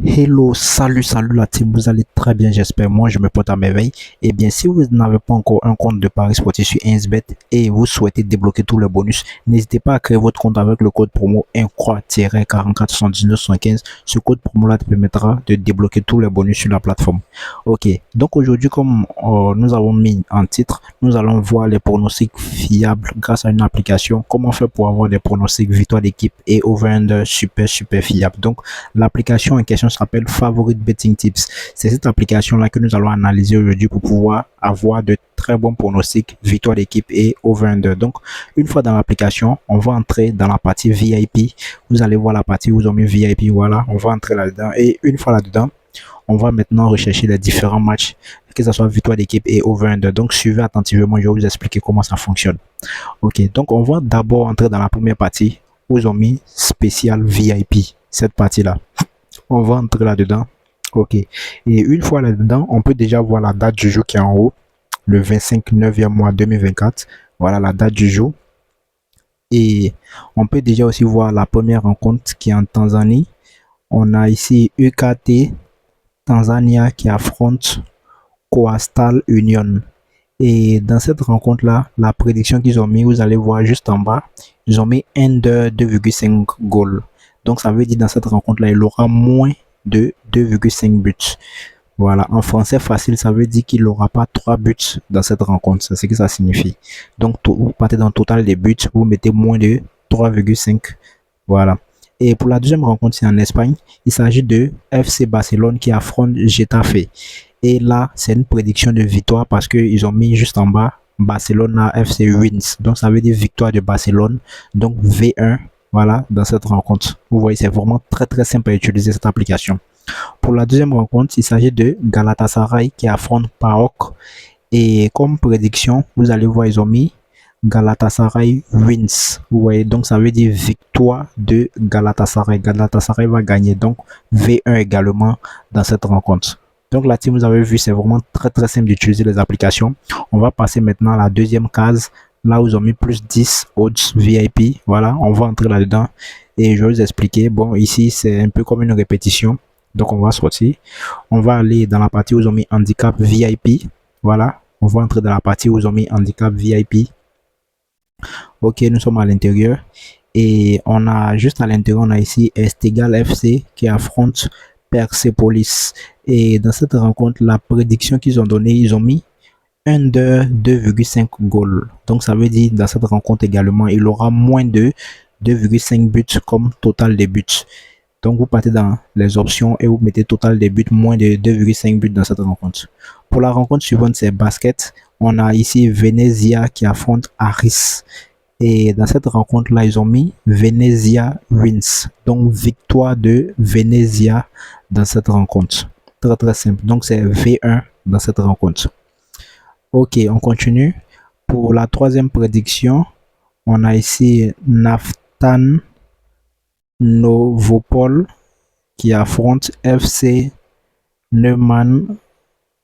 Hello, salut la team, vous allez très bien, j'espère. Moi, je me porte à merveille. Eh bien, si vous n'avez pas encore un compte de Paris Sportif sur 1xBet et vous souhaitez débloquer tous les bonus, n'hésitez pas à créer votre compte avec le code promo incroix-44 79 75. Ce code promo-là te permettra de débloquer tous les bonus sur la plateforme. Ok, donc aujourd'hui, comme nous avons mis en titre, nous allons voir les pronostics fiables grâce à une application. Comment faire pour avoir des pronostics victoire d'équipe et over-under super fiables. Donc, l'application en question s'appelle Favorite Betting Tips. C'est cette application-là que nous allons analyser aujourd'hui pour pouvoir avoir de très bons pronostics, victoire d'équipe et over-under. Donc, une fois dans l'application, on va entrer dans la partie VIP. Vous allez voir la partie où ils ont mis VIP. Voilà, on va entrer là-dedans. Et une fois là-dedans, on va maintenant rechercher les différents matchs, que ce soit victoire d'équipe et over-under. Donc, suivez attentivement, je vais vous expliquer comment ça fonctionne. Ok, donc on va d'abord entrer dans la première partie où ils ont mis spécial VIP. Cette partie-là. On va entrer là-dedans. Ok. Et une fois là-dedans, on peut déjà voir la date du jour qui est en haut. Le 25 9e mois 2024. Voilà la date du jour. Et on peut déjà aussi voir la première rencontre qui est en Tanzanie. On a ici UKT Tanzania qui affronte Coastal Union. Et dans cette rencontre-là, la prédiction qu'ils ont mis, vous allez voir juste en bas, ils ont mis under 2,5 goals. Donc ça veut dire dans cette rencontre-là, il aura moins de 2,5 buts. Voilà, en français facile, ça veut dire qu'il n'aura pas 3 buts dans cette rencontre. C'est ce que ça signifie. Donc vous partez dans le total des buts, vous mettez moins de 3,5. Voilà. Et pour la deuxième rencontre, c'est en Espagne. Il s'agit de FC Barcelone qui affronte Getafe. Et là, c'est une prédiction de victoire parce qu'ils ont mis juste en bas Barcelona FC wins. Donc, ça veut dire victoire de Barcelone. Donc, V1, voilà, dans cette rencontre. Vous voyez, c'est vraiment très simple à utiliser cette application. Pour la deuxième rencontre, il s'agit de Galatasaray qui affronte PAOK. Et comme prédiction, vous allez voir, ils ont mis Galatasaray wins. Vous voyez, donc ça veut dire victoire de Galatasaray. Galatasaray va gagner. Donc, V1 également dans cette rencontre. Donc la team, vous avez vu, c'est vraiment très simple d'utiliser les applications. On va passer maintenant à la deuxième case, là où ils ont mis plus 10 odds VIP. Voilà, on va entrer là-dedans et je vais vous expliquer. Bon, ici, c'est un peu comme une répétition. Donc on va sortir. On va aller dans la partie où ils ont mis handicap VIP. Voilà, on va entrer dans la partie où ils ont mis handicap VIP. Ok, nous sommes à l'intérieur. Et on a juste à l'intérieur, on a ici Estegal FC qui affronte Persepolis. Et dans cette rencontre, la prédiction qu'ils ont donnée, ils ont mis under 2,5 goals. Donc ça veut dire dans cette rencontre également, il aura moins de 2,5 buts comme total des buts. Donc vous partez dans les options et vous mettez total des buts moins de 2,5 buts dans cette rencontre. Pour la rencontre suivante, c'est basket. On a ici Venezia qui affronte Aris. Et dans cette rencontre-là, ils ont mis Venezia wins. Donc, victoire de Venezia dans cette rencontre. Très simple. Donc, c'est V1 dans cette rencontre. Ok, on continue. Pour la troisième prédiction, on a ici Naftan Novopol qui affronte FC Neumann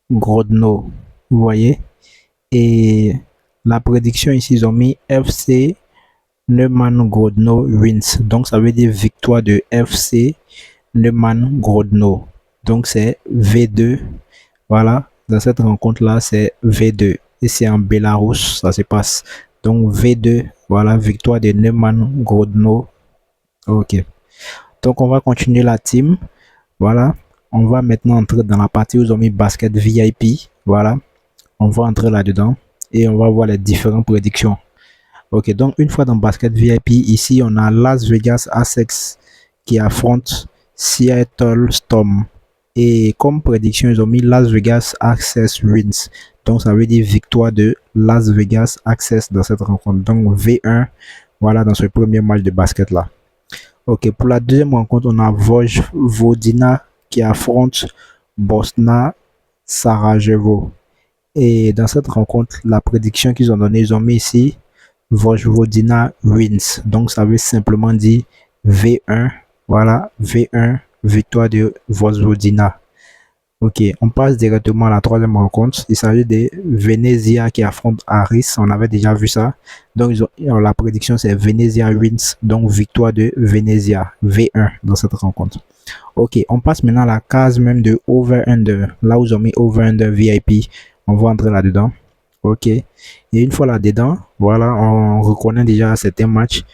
Grodno. Vous voyez? Et la prédiction ici, ils ont mis FC Neumann Grodno wins. Donc, ça veut dire victoire de FC Neumann Grodno. Donc, c'est V2. Voilà. Dans cette rencontre-là, c'est V2. Et c'est en Bélarus, ça se passe. Donc, V2. Voilà, victoire de Neumann Grodno. Ok. Donc, on va continuer la team. Voilà. On va maintenant entrer dans la partie où ils ont mis basket VIP. Voilà. On va entrer là-dedans et on va voir les différentes prédictions. Ok, donc une fois dans basket VIP, ici on a Las Vegas Aces qui affronte Seattle Storm. Et comme prédiction, ils ont mis Las Vegas Aces wins. Donc ça veut dire victoire de Las Vegas Aces dans cette rencontre. Donc V1, voilà dans ce premier match de basket là. Ok, pour la deuxième rencontre, on a Vojvodina qui affronte Bosna Sarajevo. Et dans cette rencontre, la prédiction qu'ils ont donnée, ils ont mis ici Vojvodina wins. Donc ça veut simplement dire V1. Voilà, V1, victoire de Vojvodina. Ok, on passe directement à la troisième rencontre. Il s'agit de Venezia qui affronte Aris. On avait déjà vu ça. Donc, la prédiction, c'est Venezia wins. Donc, victoire de Venezia, V1 dans cette rencontre. Ok, on passe maintenant à la case même de Over-Under. Là où ils ont mis Over-Under VIP. On va entrer là-dedans. Ok. Et une fois là-dedans, voilà, on reconnaît déjà certains matchs.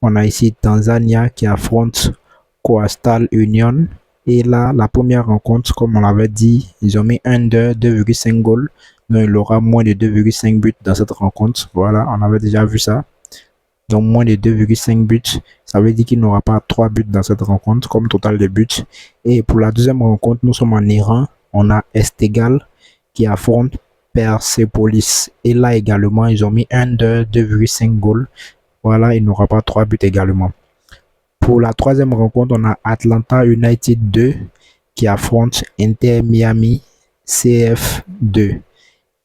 On a ici Tanzania qui affronte Coastal Union. Et là, la première rencontre, comme on l'avait dit, ils ont mis under 2,5 goals. Donc, il aura moins de 2,5 buts dans cette rencontre. Voilà, on avait déjà vu ça. Donc, moins de 2,5 buts. Ça veut dire qu'il n'aura pas 3 buts dans cette rencontre comme total de buts. Et pour la deuxième rencontre, nous sommes en Iran. On a Esteghlal qui affronte Persepolis. Et là également, ils ont mis under 2,5 goals. Voilà, il n'aura pas 3 buts également. Pour la troisième rencontre, on a Atlanta United 2 qui affronte Inter Miami CF2.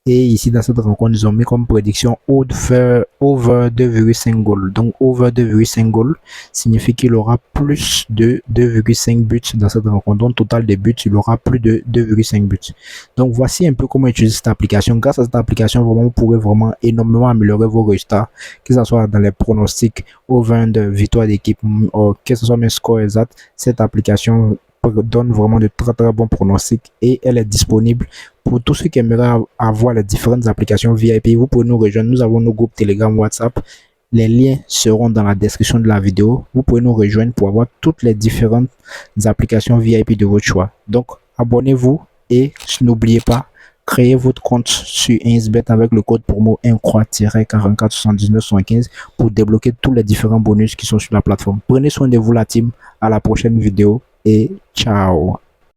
Et ici, dans cette rencontre, ils ont mis comme prédiction over 2,5 goals. Donc, over 2,5 goals signifie qu'il aura plus de 2,5 buts dans cette rencontre. Donc, total de buts, il aura plus de 2,5 buts. Donc, voici un peu comment utiliser cette application. Grâce à cette application, vraiment, vous pourrez vraiment énormément améliorer vos résultats, que ce soit dans les pronostics, over de victoire d'équipe, que ce soit mes scores exacts. Cette application donne vraiment de très très bons pronostics et elle est disponible pour tous ceux qui aimeraient avoir les différentes applications VIP. Vous pouvez nous rejoindre. Nous avons nos groupes Telegram, WhatsApp. Les liens seront dans la description de la vidéo. Vous pouvez nous rejoindre pour avoir toutes les différentes applications VIP de votre choix. Donc, abonnez-vous et n'oubliez pas, créez votre compte sur Insbet avec le code promo incroix-447975 pour débloquer tous les différents bonus qui sont sur la plateforme. Prenez soin de vous la team. À la prochaine vidéo et ciao.